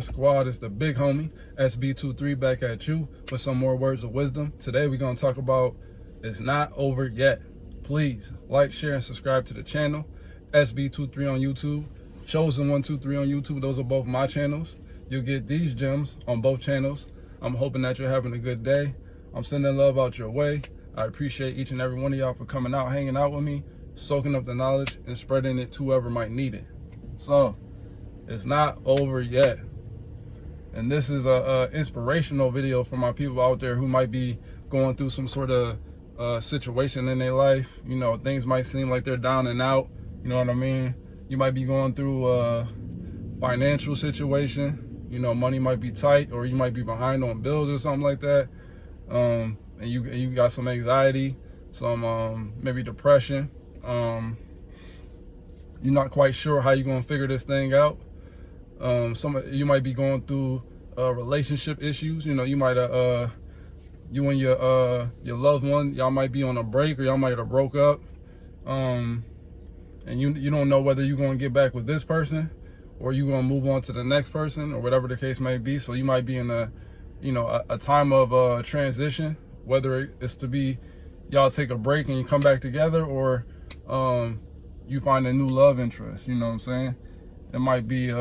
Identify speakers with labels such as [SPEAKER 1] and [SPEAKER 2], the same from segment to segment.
[SPEAKER 1] Squad is the big homie SB23 back at you with some more words of wisdom. Today we're going to talk about it's not over yet. Please like, share, and subscribe to the channel. SB23 on YouTube, Chosen123 on YouTube. Those are both my channels. You'll get these gems on both channels. I'm hoping that you're having a good day. I'm sending love out your way. I appreciate each and every one of y'all for coming out, hanging out with me, soaking up the knowledge, and spreading it to whoever might need it. So it's not over yet. And this is a inspirational video for my people out there who might be going through some sort of situation in their life. You know, things might seem like they're down and out. You know what I mean? You might be going through a financial situation. You know, money might be tight, or you might be behind on bills or something like that. And you got some anxiety, some maybe depression. You're not quite sure how you're gonna figure this thing out. You might be going through relationship issues. You know, you might you and your loved one, y'all might be on a break, or y'all might have broke up, and you don't know whether you're gonna get back with this person or you gonna move on to the next person, or whatever the case may be. So you might be in a time of transition, whether it's to be y'all take a break and you come back together, or you find a new love interest. You know what I'm saying? It might be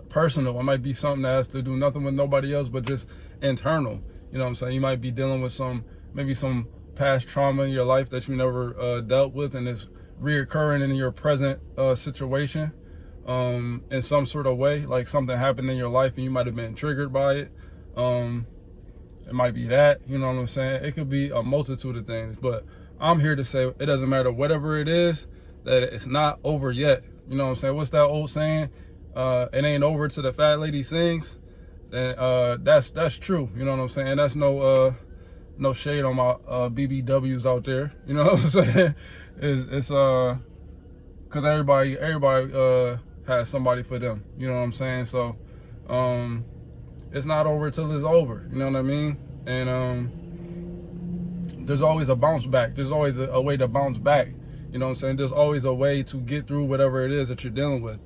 [SPEAKER 1] personal. It might be something that has to do nothing with nobody else, but just internal. You know what I'm saying? You might be dealing with maybe some past trauma in your life that you never dealt with, and it's reoccurring in your present situation in some sort of way. Like something happened in your life and you might have been triggered by it. It might be that, you know what I'm saying? It could be a multitude of things, but I'm here to say it doesn't matter whatever it is, that it's not over yet. You know what I'm saying? What's that old saying? It ain't over till the fat lady sings. And that's true. You know what I'm saying? That's no shade on my BBWs out there. You know what I'm saying? It's because everybody has somebody for them. You know what I'm saying? So it's not over till it's over. You know what I mean? And there's always a bounce back. There's always a way to bounce back. You know what I'm saying? There's always a way to get through whatever it is that you're dealing with.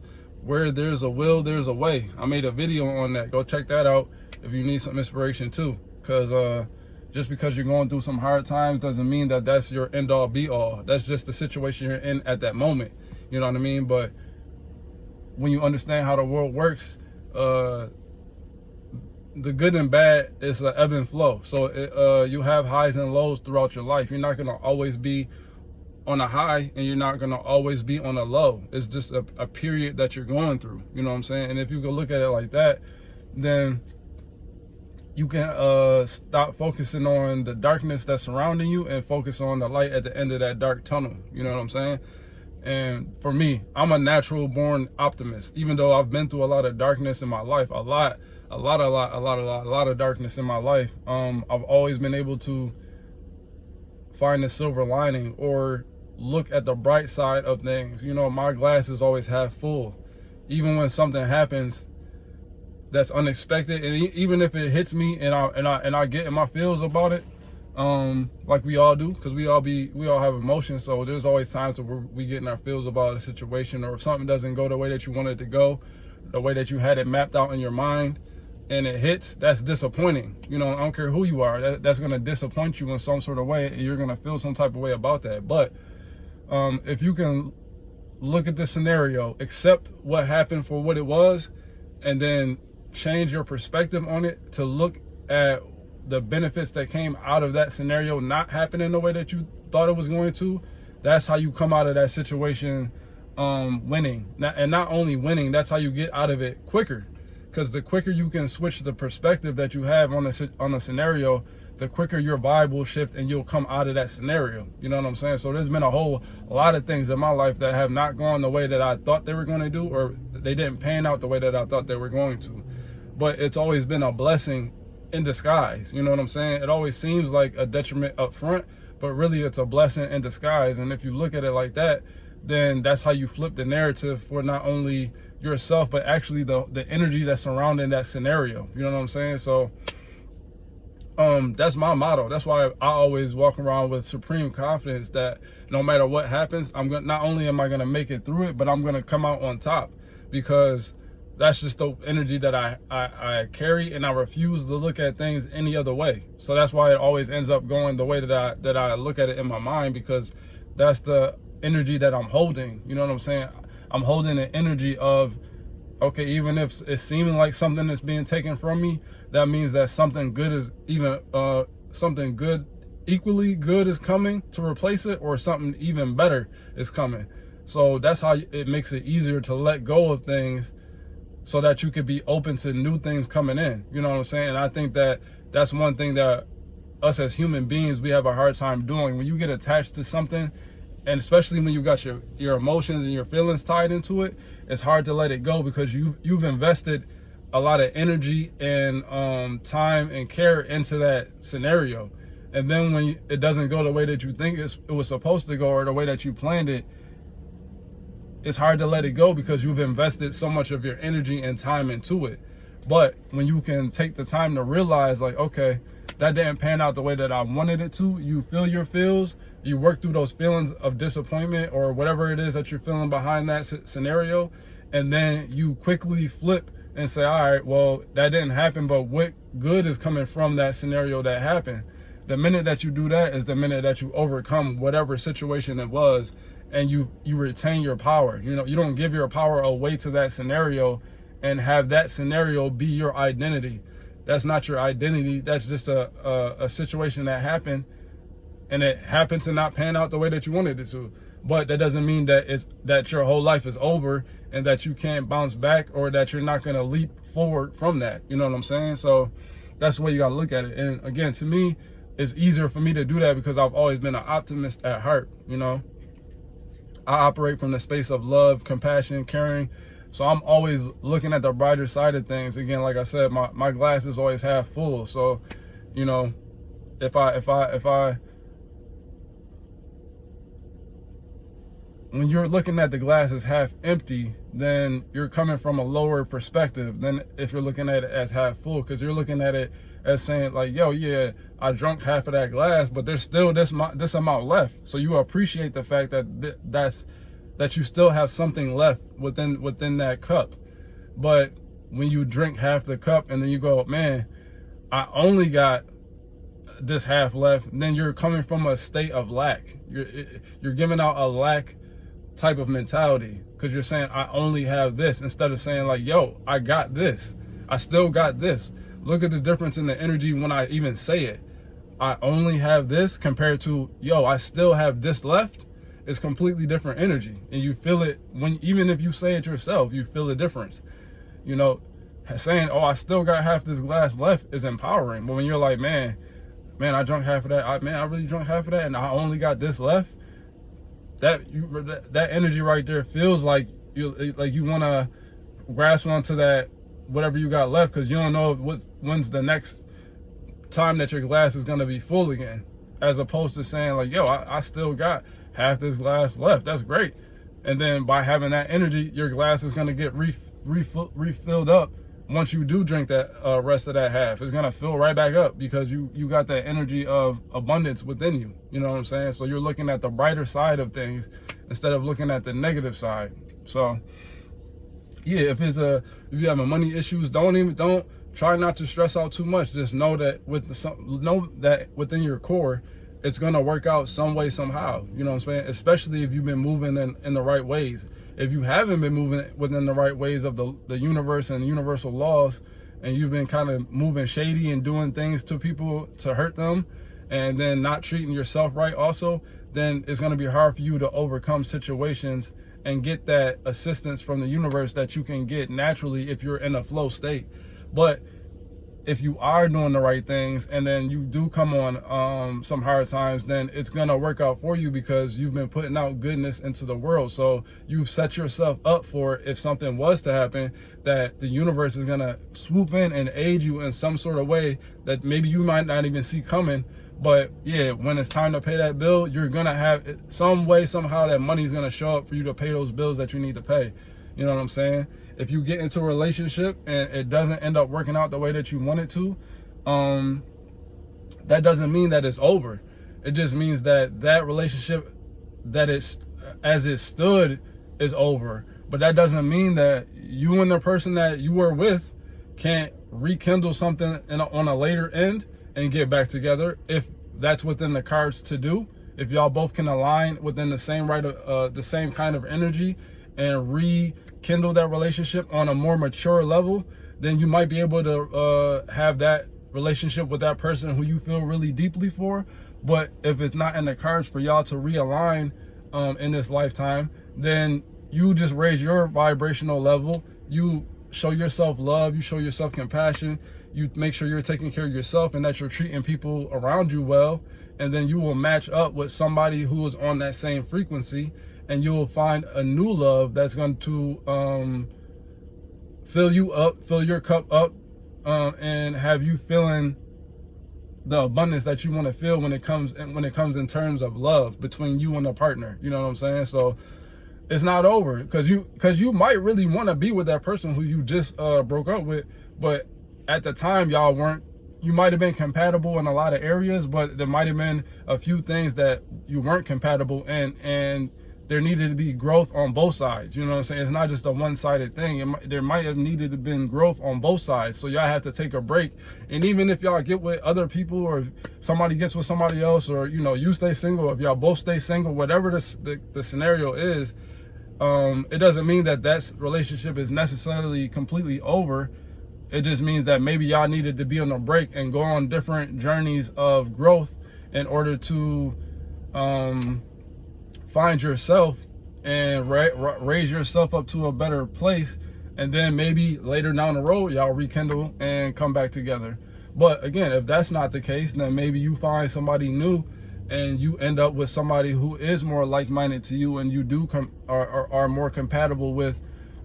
[SPEAKER 1] Where there's a will, there's a way. I made a video on that. Go check that out if you need some inspiration too. Because just because you're going through some hard times doesn't mean that that's your end all be all. That's just the situation you're in at that moment. You know what I mean? But when you understand how the world works, the good and bad is an ebb and flow. So you have highs and lows throughout your life. You're not going to always be on a high, and you're not going to always be on a low. It's just a period that you're going through. You know what I'm saying? And if you go look at it like that, then you can stop focusing on the darkness that's surrounding you and focus on the light at the end of that dark tunnel. You know what I'm saying? And for me, I'm a natural born optimist. Even though I've been through a lot of darkness in my life, a lot of darkness in my life, I've always been able to find the silver lining or look at the bright side of things. You know, my glass is always half full. Even when something happens that's unexpected, and even if it hits me and I get in my feels about it, like we all do, because we all have emotions. So there's always times where we get in our feels about a situation, or if something doesn't go the way that you wanted it to go, the way that you had it mapped out in your mind, and it hits, that's disappointing. You know, I don't care who you are, that's going to disappoint you in some sort of way, and you're going to feel some type of way about that. But if you can look at the scenario, accept what happened for what it was, and then change your perspective on it to look at the benefits that came out of that scenario not happening the way that you thought it was going to, that's how you come out of that situation winning. And not only winning, that's how you get out of it quicker. Because the quicker you can switch the perspective that you have on the scenario, the quicker your vibe will shift and you'll come out of that scenario. You know what I'm saying? So there's been a lot of things in my life that have not gone the way that I thought they were going to do, or they didn't pan out the way that I thought they were going to. But it's always been a blessing in disguise. You know what I'm saying? It always seems like a detriment up front, but really it's a blessing in disguise. And if you look at it like that, then that's how you flip the narrative for not only yourself, but actually the energy that's surrounding that scenario. You know what I'm saying? So that's my motto. That's why I always walk around with supreme confidence that no matter what happens, not only am I going to make it through it, but I'm going to come out on top, because that's just the energy that I carry, and I refuse to look at things any other way. So that's why it always ends up going the way that I look at it in my mind, because that's the energy that I'm holding. You know what I'm saying? I'm holding an energy of, okay, even if it's seeming like something is being taken from me, that means that something good is something good, equally good, is coming to replace it, or something even better is coming. So that's how it makes it easier to let go of things, so that you could be open to new things coming in. You know what I'm saying? And I think that that's one thing that us as human beings, we have a hard time doing. When you get attached to something, and especially when you got your emotions and your feelings tied into it, it's hard to let it go, because you've invested a lot of energy and time and care into that scenario. And then when it doesn't go the way that you think it was supposed to go, or the way that you planned it, it's hard to let it go, because you've invested so much of your energy and time into it. But when you can take the time to realize, like, okay, that didn't pan out the way that I wanted it to, you feel your feels, you work through those feelings of disappointment or whatever it is that you're feeling behind that scenario, and then you quickly flip and say, all right, well, that didn't happen, but what good is coming from that scenario that happened? The minute that you do that is the minute that you overcome whatever situation it was, and you retain your power. You know, you don't give your power away to that scenario and have that scenario be your identity. That's not your identity. That's just a situation that happened, and it happened to not pan out the way that you wanted it to. But that doesn't mean that your whole life is over and that you can't bounce back, or that you're not going to leap forward from that. You know what I'm saying? So that's the way you got to look at it. And again, to me, it's easier for me to do that because I've always been an optimist at heart. You know, I operate from the space of love, compassion, caring. So I'm always looking at the brighter side of things. Again, like I said, my glass is always half full. So, you know, if I when you're looking at the glass as half empty, then you're coming from a lower perspective than if you're looking at it as half full, because you're looking at it as saying like, yo, yeah, I drank half of that glass, but there's still this amount left. So you appreciate the fact that you still have something left within that cup. But when you drink half the cup and then you go, man, I only got this half left, then you're coming from a state of lack. You're giving out a lack type of mentality, because you're saying I only have this, instead of saying like, yo, I got this, I still got this. Look at the difference in the energy when I even say it. I only have this compared to, yo, I still have this left. It's completely different energy, and you feel it when, even if you say it yourself, you feel the difference. You know, saying, oh, I still got half this glass left is empowering. But when you're like, man, I drank half of that. I really drank half of that, and I only got this left. That energy right there feels like you want to grasp onto that whatever you got left, because you don't know when's the next time that your glass is going to be full again, as opposed to saying like, yo, I still got half this glass left. That's great. And then by having that energy, your glass is going to get refilled up. Once you do drink that rest of that half, it's going to fill right back up, because you got that energy of abundance within you. You know what I'm saying? So you're looking at the brighter side of things instead of looking at the negative side. So yeah, if you have money issues, don't try not to stress out too much. Just know that within your core, it's gonna work out some way, somehow. You know what I'm saying? Especially if you've been moving in the right ways. If you haven't been moving within the right ways of the universe and universal laws, and you've been kind of moving shady and doing things to people to hurt them, and then not treating yourself right also, then it's gonna be hard for you to overcome situations and get that assistance from the universe that you can get naturally if you're in a flow state. But if you are doing the right things and then you do come on some hard times, then it's gonna work out for you, because you've been putting out goodness into the world. So you've set yourself up for, if something was to happen, that the universe is gonna swoop in and aid you in some sort of way that maybe you might not even see coming. But yeah, when it's time to pay that bill, you're gonna have some way, somehow, that money's gonna show up for you to pay those bills that you need to pay. You know what I'm saying? If you get into a relationship and it doesn't end up working out the way that you want it to, that doesn't mean that it's over. It just means that relationship, that it's as it stood, is over. But that doesn't mean that you and the person that you were with can't rekindle something on a later end and get back together if that's within the cards to do. If y'all both can align within the same the same kind of energy and rekindle that relationship on a more mature level, then you might be able to have that relationship with that person who you feel really deeply for. But if it's not in the cards for y'all to realign in this lifetime, then you just raise your vibrational level. You show yourself love, you show yourself compassion, you make sure you're taking care of yourself and that you're treating people around you well, and then you will match up with somebody who is on that same frequency, and you will find a new love that's going to fill you up, fill your cup up, and have you feeling the abundance that you want to feel when it comes in terms of love between you and a partner. You know what I'm saying? So it's not over, because you might really want to be with that person who you just broke up with, but at the time you might have been compatible in a lot of areas, but there might have been a few things that you weren't compatible in, and there needed to be growth on both sides. You know what I'm saying? It's not just a one-sided thing. There might have needed to have been growth on both sides. So y'all have to take a break. And even if y'all get with other people, or somebody gets with somebody else, or you stay single, if y'all both stay single, whatever the scenario is, it doesn't mean that relationship is necessarily completely over. It just means that maybe y'all needed to be on a break and go on different journeys of growth in order to find yourself and raise yourself up to a better place. And then maybe later down the road, y'all rekindle and come back together. But again, if that's not the case, then maybe you find somebody new and you end up with somebody who is more like-minded to you, and you do are more compatible with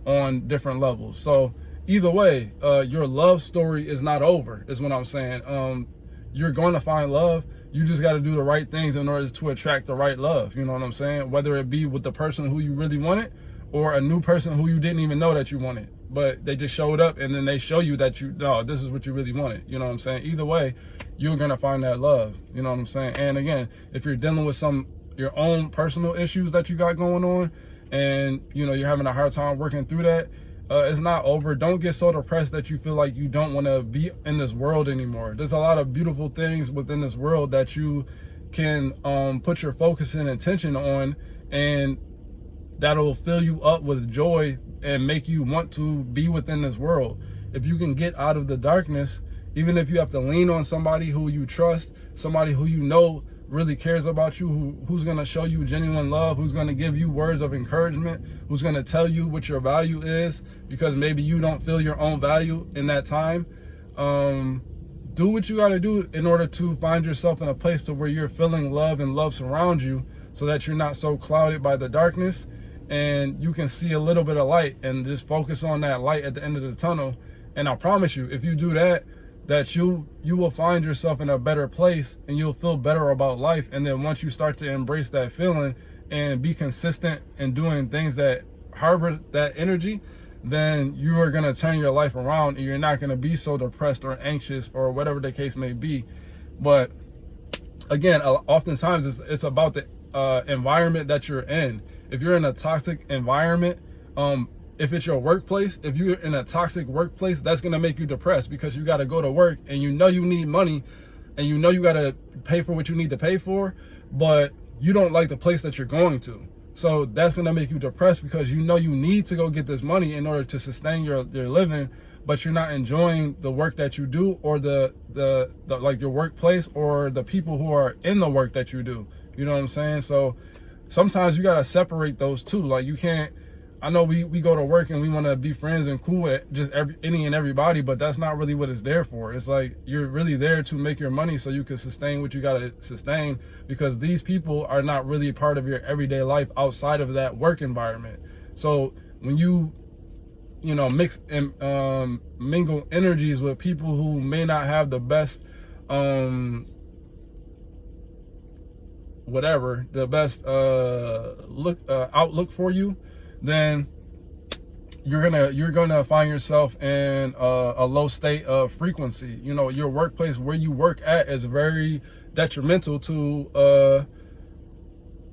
[SPEAKER 1] on different levels. So either way, your love story is not over, is what I'm saying. You're going to find love. You just got to do the right things in order to attract the right love. You know what I'm saying? Whether it be with the person who you really wanted, or a new person who you didn't even know that you wanted, but they just showed up and then they show you that this is what you really wanted. You know what I'm saying? Either way, you're going to find that love. You know what I'm saying? And again, if you're dealing with your own personal issues that you got going on, and you're having a hard time working through that, it's not over. Don't get so depressed that you feel like you don't want to be in this world anymore. There's a lot of beautiful things within this world that you can put your focus and attention on, and that'll fill you up with joy and make you want to be within this world. If you can get out of the darkness, even if you have to lean on somebody who you trust, somebody who really cares about you, who's going to show you genuine love, who's going to give you words of encouragement, who's going to tell you what your value is, because maybe you don't feel your own value in that time. Do what you got to do in order to find yourself in a place to where you're feeling love and love surrounds you, so that you're not so clouded by the darkness, and you can see a little bit of light, and just focus on that light at the end of the tunnel. And I promise you, if you do that you will find yourself in a better place, and you'll feel better about life. And then once you start to embrace that feeling and be consistent in doing things that harbor that energy, then you are going to turn your life around, and you're not going to be so depressed or anxious or whatever the case may be. But again, oftentimes it's about the environment that you're in. If you're in a toxic environment, if it's your workplace, if you're in a toxic workplace, that's going to make you depressed, because you got to go to work and you need money, and you got to pay for what you need to pay for, but you don't like the place that you're going to. So that's going to make you depressed, because you need to go get this money in order to sustain your living, but you're not enjoying the work that you do, or the like your workplace, or the people who are in the work that you do. You know what I'm saying? So sometimes you got to separate those two. Like, you can't, I know we go to work and we want to be friends and cool with just any and everybody, but that's not really what it's there for. It's like, you're really there to make your money so you can sustain what you got to sustain, because these people are not really a part of your everyday life outside of that work environment. So when you mix and mingle energies with people who may not have the best outlook for you, then you're gonna find yourself in a low state of frequency. Your workplace, where you work at, is very detrimental to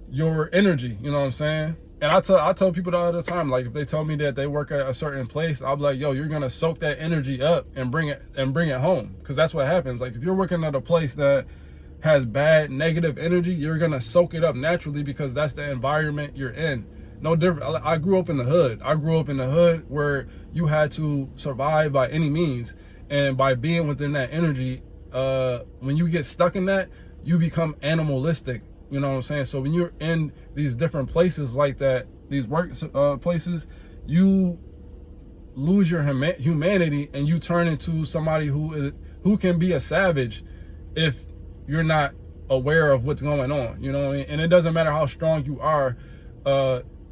[SPEAKER 1] your energy. You know what I'm saying? And I tell people all the time, like if they tell me that they work at a certain place, I'll be like, yo, you're gonna soak that energy up and bring it home, because that's what happens. Like if you're working at a place that has bad negative energy, you're gonna soak it up naturally, because that's the environment you're in. No different. I grew up in the hood. I grew up in the hood where you had to survive by any means, and by being within that energy, when you get stuck in that, you become animalistic. You know what I'm saying? So when you're in these different places like that, these work places, you lose your humanity, and you turn into somebody who can be a savage if you're not aware of what's going on. You know what I mean? And it doesn't matter how strong you are.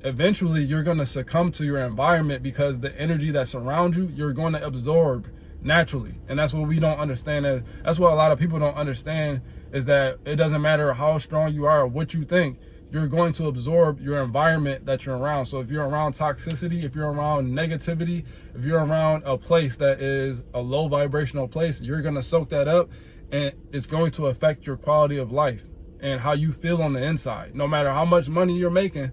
[SPEAKER 1] Eventually you're going to succumb to your environment, because the energy that surrounds you, you're going to absorb naturally. And that's what we don't understand. That's what a lot of people don't understand, is that it doesn't matter how strong you are or what you think, you're going to absorb your environment that you're around. So if you're around toxicity, if you're around negativity, if you're around a place that is a low vibrational place, you're going to soak that up, and it's going to affect your quality of life and how you feel on the inside. No matter how much money you're making,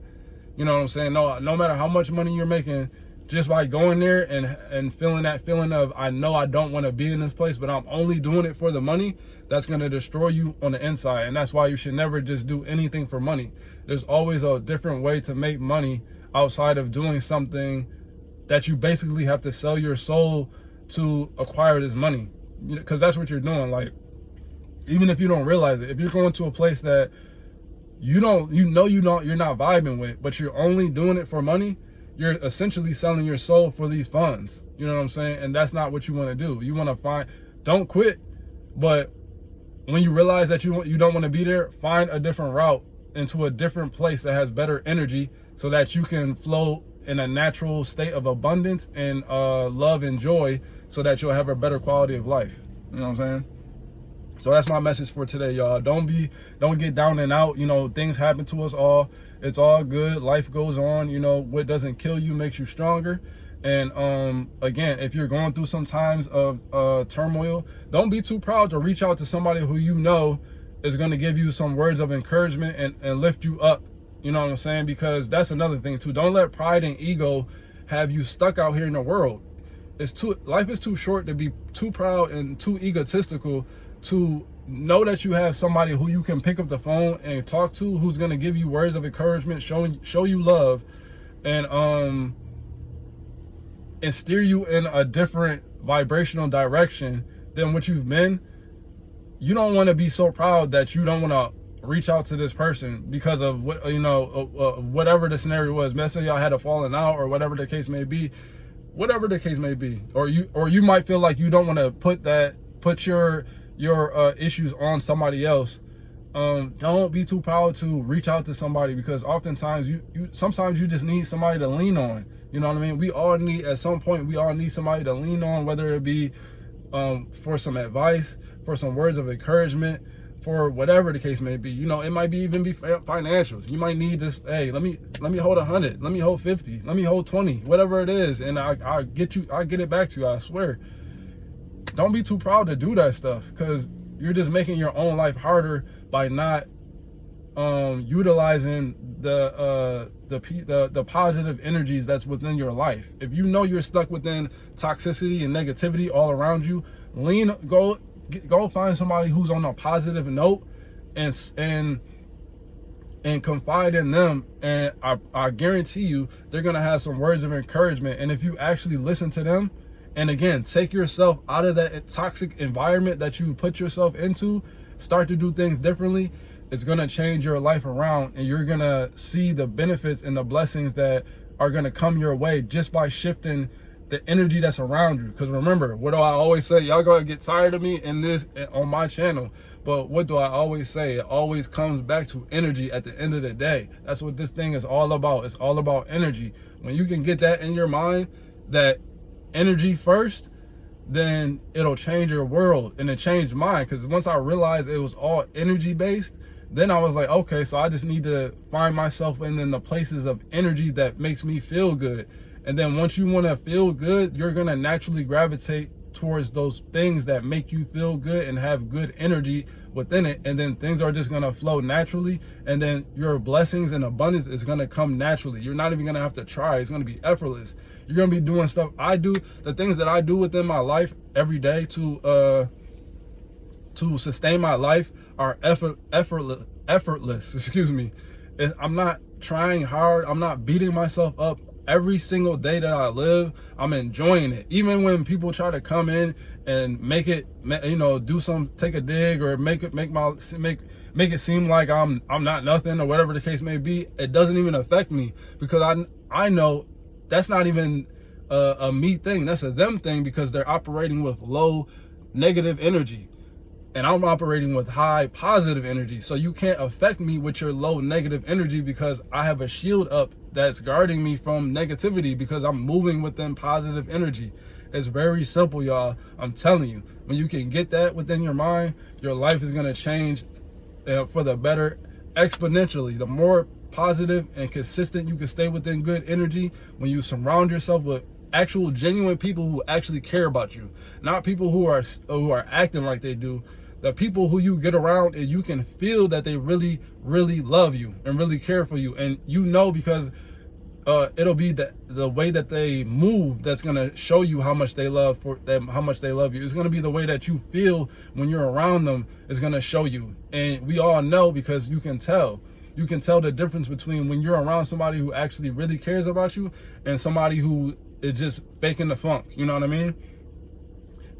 [SPEAKER 1] you know what I'm saying? No matter how much money you're making, just by going there and feeling that feeling of, I know I don't want to be in this place, but I'm only doing it for the money, that's going to destroy you on the inside. And that's why you should never just do anything for money. There's always a different way to make money outside of doing something that you basically have to sell your soul to acquire this money. Because that's what you're doing. Like, even if you don't realize it, if you're going to a place that you're not vibing with, but you're only doing it for money, you're essentially selling your soul for these funds. You know what I'm saying? And that's not what you want to do. You want to don't quit, but when you realize that you don't want to be there, find a different route into a different place that has better energy, so that you can flow in a natural state of abundance and love and joy, so that you'll have a better quality of life. You know what I'm saying? So that's my message for today, y'all. Don't get down and out. You know, things happen to us all. It's all good. Life goes on. You know, what doesn't kill you makes you stronger. And again, if you're going through some times of turmoil, don't be too proud to reach out to somebody who you know is going to give you some words of encouragement and lift you up. You know what I'm saying? Because that's another thing too. Don't let pride and ego have you stuck out here in the world. Life is too short to be too proud and too egotistical to know that you have somebody who you can pick up the phone and talk to, who's going to give you words of encouragement, show you love, and steer you in a different vibrational direction than what you've been. You don't want to be so proud that you don't want to reach out to this person because of what, you know, whatever the scenario was. Let's say y'all had a falling out, or whatever the case may be, or you might feel like you don't want to put your issues on somebody else. Don't be too proud to reach out to somebody, because oftentimes sometimes you just need somebody to lean on. You know what I mean? We all need, at some point, somebody to lean on, whether it be for some advice, for some words of encouragement, for whatever the case may be. You know, it might be even be financials. You might need this, hey, let me hold 100, let me hold 50, let me hold 20, whatever it is, and I get it back to you, I swear. Don't be too proud to do that stuff, because you're just making your own life harder by not utilizing the positive energies that's within your life. If you know you're stuck within toxicity and negativity all around you, go find somebody who's on a positive note and confide in them, and I guarantee you they're gonna have some words of encouragement. And if you actually listen to them, and again, take yourself out of that toxic environment that you put yourself into, start to do things differently, it's going to change your life around, and you're going to see the benefits and the blessings that are going to come your way just by shifting the energy that's around you. Because remember, what do I always say? Y'all going to get tired of me in this on my channel, but what do I always say? It always comes back to energy at the end of the day. That's what this thing is all about. It's all about energy. When you can get that in your mind, that energy first, then it'll change your world. And it changed mine, because once I realized it was all energy based, then I was like, okay, so I just need to find myself in the places of energy that makes me feel good. And then once you want to feel good, you're going to naturally gravitate towards those things that make you feel good and have good energy within it, and then things are just going to flow naturally, and then your blessings and abundance is going to come naturally. You're not even going to have to try. It's going to be effortless. You're going to be doing stuff I do, the things that I do within my life every day to sustain my life are effortless. Excuse me. I'm not trying hard. I'm not beating myself up. Every single day that I live, I'm enjoying it. Even when people try to come in and make it, take a dig or make it seem like I'm not nothing or whatever the case may be, it doesn't even affect me, because I know that's not even a me thing. That's a them thing, because they're operating with low negative energy. And I'm operating with high positive energy. So you can't affect me with your low negative energy, because I have a shield up that's guarding me from negativity, because I'm moving within positive energy. It's very simple, y'all. I'm telling you, when you can get that within your mind, your life is going to change for the better exponentially. The more positive and consistent you can stay within good energy, when you surround yourself with actual genuine people who actually care about you, not people who are acting like they do. The people who you get around and you can feel that they really, really love you and really care for you. And because it'll be the way that they move that's gonna show you how much they love you. It's gonna be the way that you feel when you're around them is gonna show you. And we all know, because you can tell the difference between when you're around somebody who actually really cares about you and somebody who is just faking the funk. You know what I mean?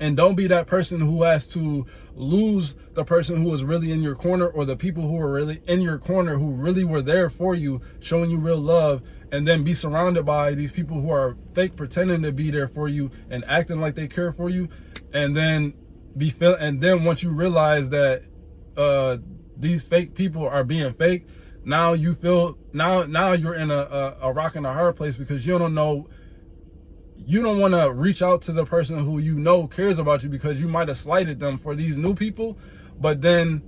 [SPEAKER 1] And don't be that person who has to lose the person who is really in your corner, or the people who are really in your corner who really were there for you, showing you real love, and then be surrounded by these people who are fake, pretending to be there for you and acting like they care for you. And then once you realize that these fake people are being fake, now you feel now you're in a rock and a hard place, because you don't want to reach out to the person who cares about you, because you might have slighted them for these new people. But then,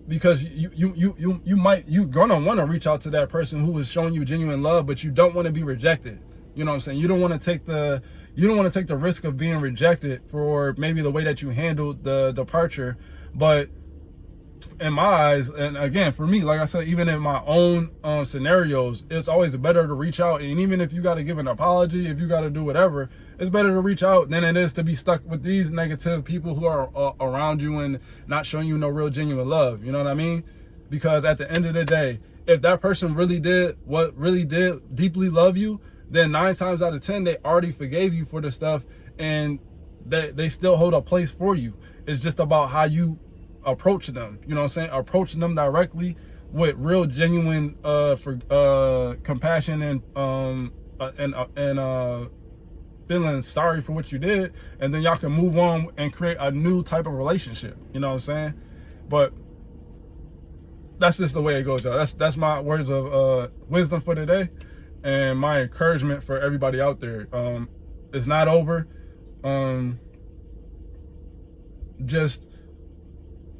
[SPEAKER 1] because you're gonna want to reach out to that person who is showing you genuine love, but you don't want to be rejected. You know what I'm saying? You don't want to take the risk of being rejected for maybe the way that you handled the departure. But in my eyes, and again, for me, like I said, even in my own scenarios, it's always better to reach out. And even if you got to give an apology, if you got to do whatever, it's better to reach out than it is to be stuck with these negative people who are around you and not showing you no real genuine love. You know what I mean? Because at the end of the day, if that person really did deeply love you, then 9 times out of 10, they already forgave you for the stuff, and they still hold a place for you. It's just about how you approach them. You know what I'm saying? Approaching them directly with real genuine compassion and feeling sorry for what you did, and then y'all can move on and create a new type of relationship. You know what I'm saying? But that's just the way it goes, y'all. That's my words of wisdom for today, and my encouragement for everybody out there. It's not over. Just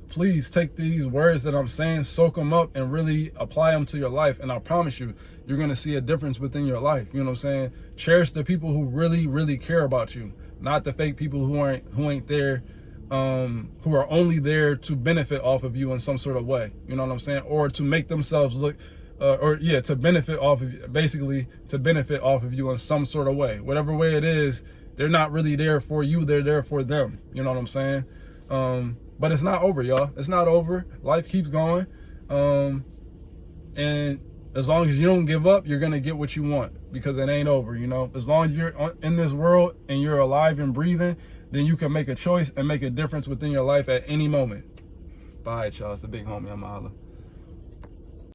[SPEAKER 1] please take these words that I'm saying, soak them up, and really apply them to your life. And I promise you, you're going to see a difference within your life. You know what I'm saying? Cherish the people who really, really care about you, not the fake people who ain't there, who are only there to benefit off of you in some sort of way. You know what I'm saying? Or to make themselves look, to benefit off of you, basically to benefit off of you in some sort of way. Whatever way it is, they're not really there for you. They're there for them. You know what I'm saying? But it's not over, y'all. It's not over. Life keeps going. And as long as you don't give up, you're going to get what you want, because it ain't over, you know. As long as you're in this world and you're alive and breathing, then you can make a choice and make a difference within your life at any moment. Bye, y'all. It's the big homie. I'm a holla.